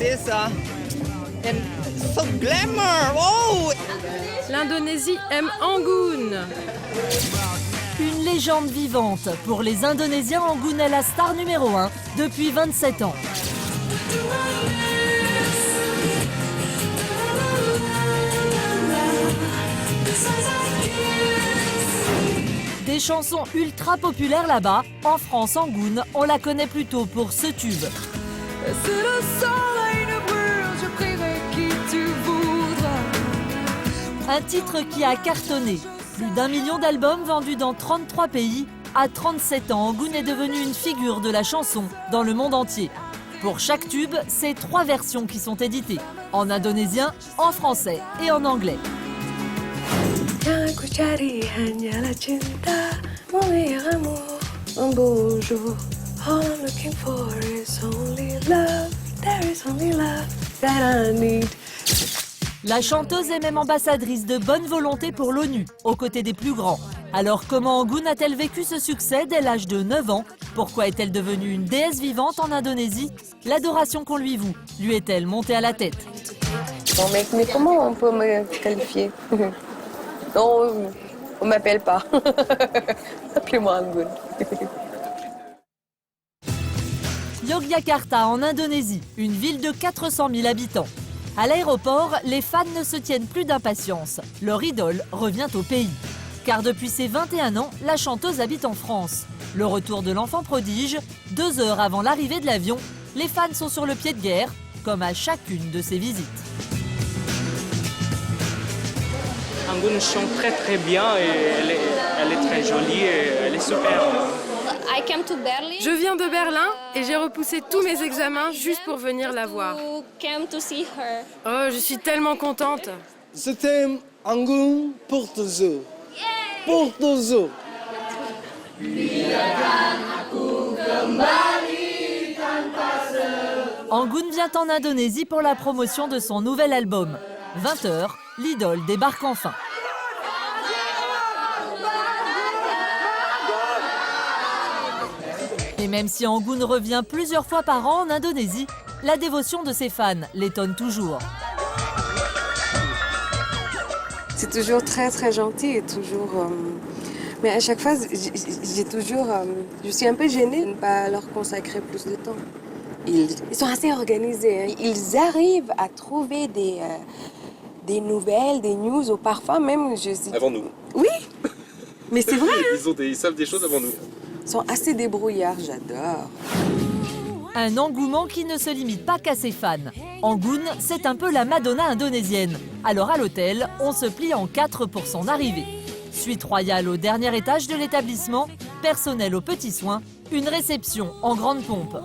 this and so glamour. Oh! L'Indonésie aime Anggun. Une légende vivante. Pour les Indonésiens, Anggun est la star numéro 1 depuis 27 ans. Des chansons ultra populaires là-bas. En France, Anggun, on la connaît plutôt pour ce tube. C'est le soleil ne brûle, je prierai qui tu voudras. Un titre qui a cartonné. Plus d'1 million d'albums vendus dans 33 pays. À 37 ans, Anggun est devenu une figure de la chanson dans le monde entier. Pour chaque tube, c'est 3 versions qui sont éditées. En indonésien, en français et en anglais. Yang ku cari hanyalah cinta, mulia kamu membujuk. All I'm looking for is only love. There is only love that I need. La chanteuse est même ambassadrice de bonne volonté pour l'ONU, aux côtés des plus grands. Alors comment Anggun a-t-elle vécu ce succès dès l'âge de 9 ans? Pourquoi est-elle devenue une déesse vivante en Indonésie? L'adoration qu'on lui voue lui est-elle montée à la tête? Bon, mais comment on peut me qualifier? Non, on m'appelle pas. Appelez-moi Anggun. Yogyakarta en Indonésie, une ville de 400 000 habitants. À l'aéroport, les fans ne se tiennent plus d'impatience. Leur idole revient au pays. Car depuis ses 21 ans, la chanteuse habite en France. Le retour de l'enfant prodige, 2 heures avant l'arrivée de l'avion, les fans sont sur le pied de guerre, comme à chacune de ses visites. Anggun chante très bien et elle est très jolie et elle est super. Je viens de Berlin et j'ai repoussé tous mes examens juste pour venir la voir. Oh, je suis tellement contente. Je t'aime, Anggun, pour toujours. Pour toujours. Anggun vient en Indonésie pour la promotion de son nouvel album. 20h, l'idole débarque enfin. Et même si Anggun revient plusieurs fois par an en Indonésie, la dévotion de ses fans l'étonne toujours. C'est toujours très gentil et toujours. Mais à chaque fois, j'ai toujours. Je suis un peu gênée de ne pas leur consacrer plus de temps. Ils sont assez organisés. Hein. Ils arrivent à trouver des nouvelles, des news, ou parfois même. Avant nous. Oui, mais c'est vrai. Hein. Ils savent des choses avant nous. Ils sont assez débrouillards, j'adore. Un engouement qui ne se limite pas qu'à ses fans. Anggun, c'est un peu la Madonna indonésienne. Alors à l'hôtel, on se plie en 4 pour son arrivée. Suite royale au dernier étage de l'établissement, personnel aux petits soins, une réception en grande pompe.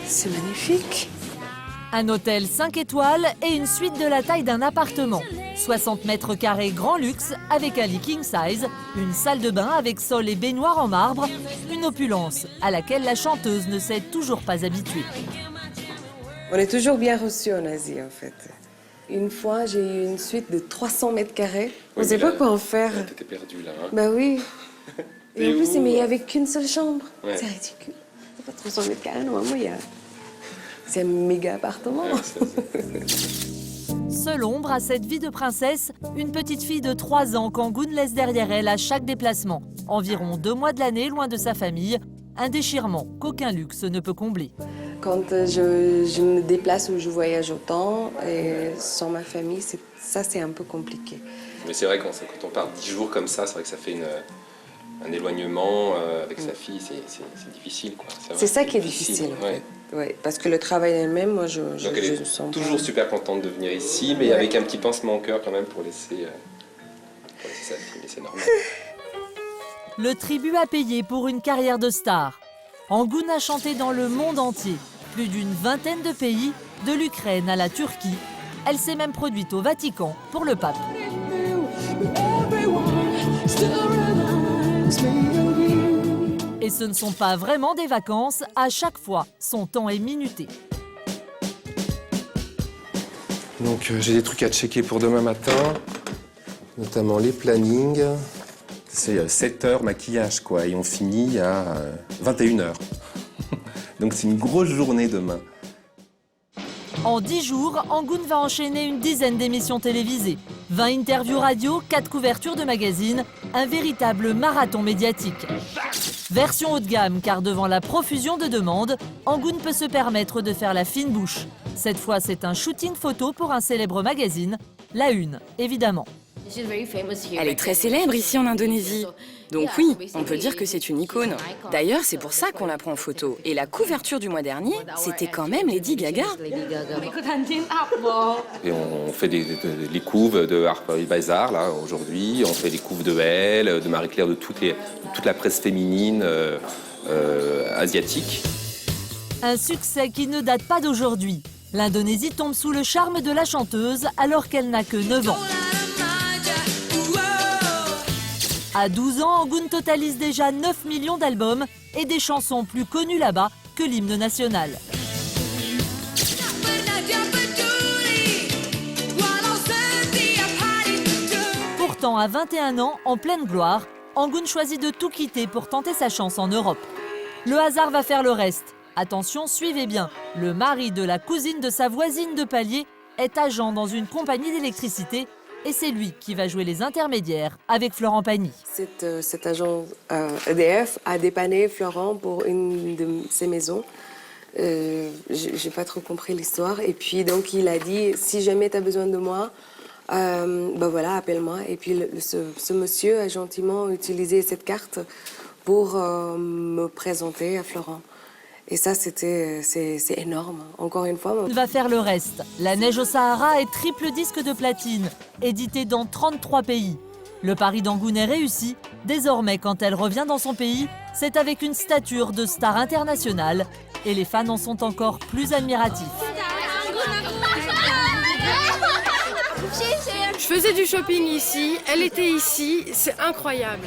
C'est magnifique. Un hôtel 5 étoiles et une suite de la taille d'un appartement. 60 mètres carrés grand luxe avec un lit king size, une salle de bain avec sol et baignoire en marbre, une opulence à laquelle la chanteuse ne s'est toujours pas habituée. On est toujours bien reçus en Asie en fait. Une fois, j'ai eu une suite de 300 mètres carrés. On ne sait pas quoi en faire. T'étais perdue là. Hein. Bah oui. Et en plus, il n'y avait qu'une seule chambre. Ouais. C'est ridicule. C'est pas 300 mètres carrés, normalement, il y a... C'est un méga appartement. Seule ombre à cette vie de princesse, une petite fille de 3 ans qu'Anggun laisse derrière elle à chaque déplacement. Environ 2 mois de l'année, loin de sa famille, un déchirement qu'aucun luxe ne peut combler. Quand je me déplace ou je voyage autant, et sans ma famille, c'est un peu compliqué. Mais c'est vrai, quand on part 10 jours comme ça, c'est vrai que ça fait un éloignement avec sa fille, c'est difficile. C'est ça qui est difficile, en fait. Ouais, parce que le travail elle-même, moi, je elle est sens toujours pas. super contente de venir ici, mais avec un petit pincement au cœur quand même pour laisser sa fille, mais c'est normal. Le tribut à payer pour une carrière de star. Anggun a chanté dans le monde entier, plus d'une vingtaine de pays, de l'Ukraine à la Turquie. Elle s'est même produite au Vatican pour le pape. Et ce ne sont pas vraiment des vacances, à chaque fois, son temps est minuté. Donc j'ai des trucs à checker pour demain matin, notamment les plannings. C'est 7 heures maquillage, quoi, et on finit à 21 heures. Donc c'est une grosse journée demain. En 10 jours, Angoun va enchaîner une dizaine d'émissions télévisées, 20 interviews radio, 4 couvertures de magazines, un véritable marathon médiatique. Version haut de gamme, car devant la profusion de demandes, Angoun peut se permettre de faire la fine bouche. Cette fois, c'est un shooting photo pour un célèbre magazine, La Une, évidemment. Elle est très célèbre ici en Indonésie. Donc oui, on peut dire que c'est une icône. D'ailleurs, c'est pour ça qu'on la prend en photo. Et la couverture du mois dernier, c'était quand même Lady Gaga. Et on fait les couves de Harper's Bazaar, là, aujourd'hui. On fait les couves de Elle, de Marie-Claire, de toute la presse féminine asiatique. Un succès qui ne date pas d'aujourd'hui. L'Indonésie tombe sous le charme de la chanteuse alors qu'elle n'a que 9 ans. À 12 ans, Angoun totalise déjà 9 millions d'albums et des chansons plus connues là-bas que l'hymne national. Pourtant, à 21 ans, en pleine gloire, Angoun choisit de tout quitter pour tenter sa chance en Europe. Le hasard va faire le reste. Attention, suivez bien, le mari de la cousine de sa voisine de palier est agent dans une compagnie d'électricité et c'est lui qui va jouer les intermédiaires avec Florent Pagny. Cet agent EDF a dépanné Florent pour une de ses maisons. J'ai pas trop compris l'histoire. Et puis donc il a dit, si jamais tu as besoin de moi, bah voilà, appelle-moi. Et puis ce monsieur a gentiment utilisé cette carte pour me présenter à Florent. Et ça, c'est énorme. Encore une fois. Il va faire le reste. La neige au Sahara est triple disque de platine, édité dans 33 pays. Le pari d'Angoun est réussi. Désormais, quand elle revient dans son pays, c'est avec une stature de star internationale. Et les fans en sont encore plus admiratifs. Je faisais du shopping ici, elle était ici, c'est incroyable.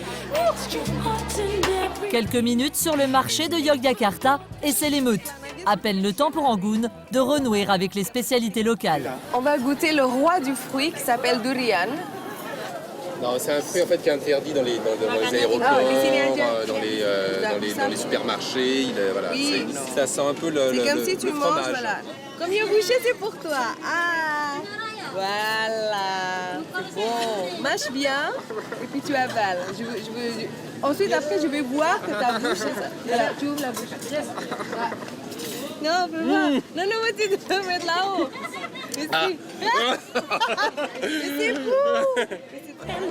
Quelques minutes sur le marché de Yogyakarta et c'est l'émeute. À peine le temps pour Angoun de renouer avec les spécialités locales. On va goûter le roi du fruit qui s'appelle durian. Non, c'est un fruit en fait qui est interdit dans les aéroports, dans les supermarchés. Voilà, oui. Ça sent un peu le C'est comme si tu manges, fromage. voilà. Comme une bouchée, c'est pour toi. Ah, voilà. C'est bon. Mâche bien et puis tu avales. Ensuite, après, je vais voir que ta bouche, c'est ça. Voilà, tu ouvres la bouche. Yes. Non, fais pas. Non, mais tu dois mettre là-haut. Mais c'est fou.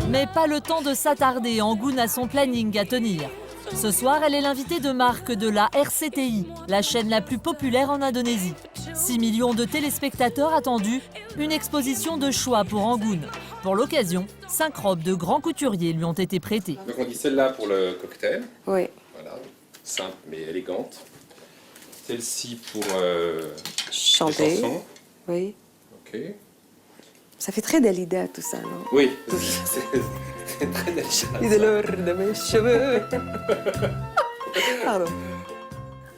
Mais pas le temps de s'attarder, Angoun a son planning à tenir. Ce soir, elle est l'invitée de marque de la RCTI, la chaîne la plus populaire en Indonésie. 6 millions de téléspectateurs attendus, une exposition de choix pour Angoun. Pour l'occasion, 5 robes de grands couturiers lui ont été prêtées. Donc on dit celle-là pour le cocktail. Oui. Voilà, simple mais élégante. Celle-ci pour chanter. les chansons. Oui. Ok. Ça fait très Dalida tout ça, non? Oui, c'est très délicat. Et de l'or de mes cheveux. Pardon.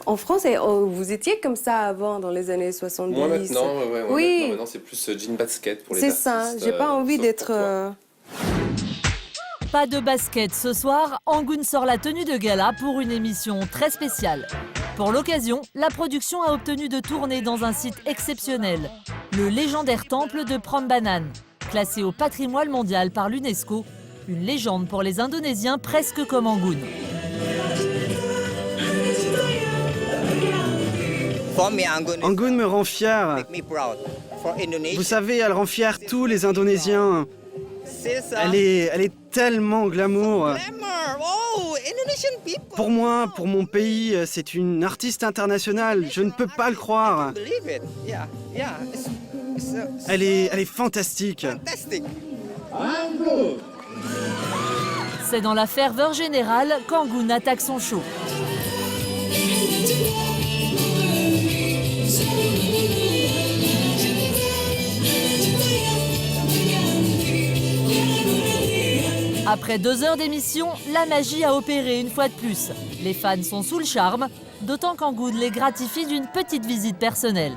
En France, vous étiez comme ça avant, dans les années 70. Moi maintenant, oui. Maintenant c'est plus jean basket pour les C'est artistes. ça, j'ai pas envie sauf d'être... pour toi. Pas de basket ce soir, Angoun sort la tenue de gala pour une émission très spéciale. Pour l'occasion, la production a obtenu de tourner dans un site exceptionnel, le légendaire temple de Prambanan, classé au patrimoine mondial par l'UNESCO, une légende pour les Indonésiens presque comme Angoun. Angoun me rend fier. Vous savez, elle rend fier tous les Indonésiens. Elle est tellement glamour. Pour moi, pour mon pays, c'est une artiste internationale. Je ne peux pas le croire. Elle est fantastique. C'est dans la ferveur générale qu'Angoun attaque son show. Après 2 heures d'émission, la magie a opéré une fois de plus. Les fans sont sous le charme, d'autant qu'Angoun les gratifie d'une petite visite personnelle.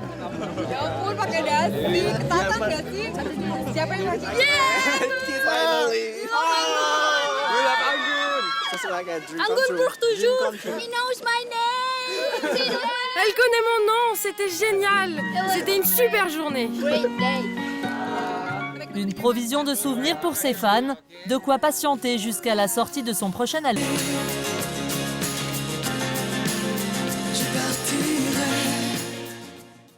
Angoun pour toujours. He knows my name. Elle connaît mon nom, c'était génial. C'était une super journée. Une provision de souvenirs pour ses fans, de quoi patienter jusqu'à la sortie de son prochain album.